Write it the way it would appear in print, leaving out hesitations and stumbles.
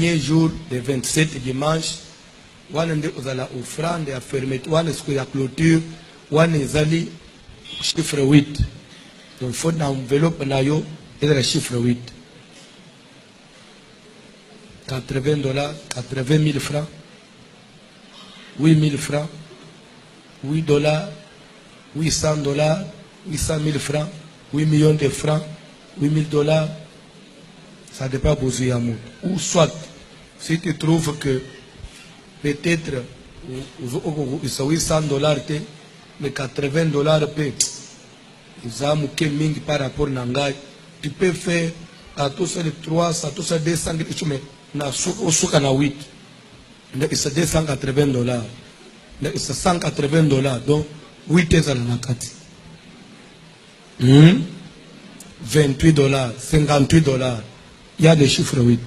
dernier jour, le 27 dimanche, wana nde ozala offrande ya fermeture, wana siku ya clôture, wana ezali chiffre 8. Donc faut na enveloppe na yo ezala chiffre 8. $80, 80 000 francs, 8 000 francs, $8, $800, 800 000 francs, 8 millions de francs, $8 000. Ça dépend de l'amour. Ou soit, si tu trouves que peut-être $800, mais $80 paient, ils ont mingi par rapport à Nangai, tu peux faire à tout ça de 300, à tout ça 200, mais na suka na 8. C'est $280. C'est $180. Donc, 8 est à la carte. $28, $58. Il y a des chiffres 8.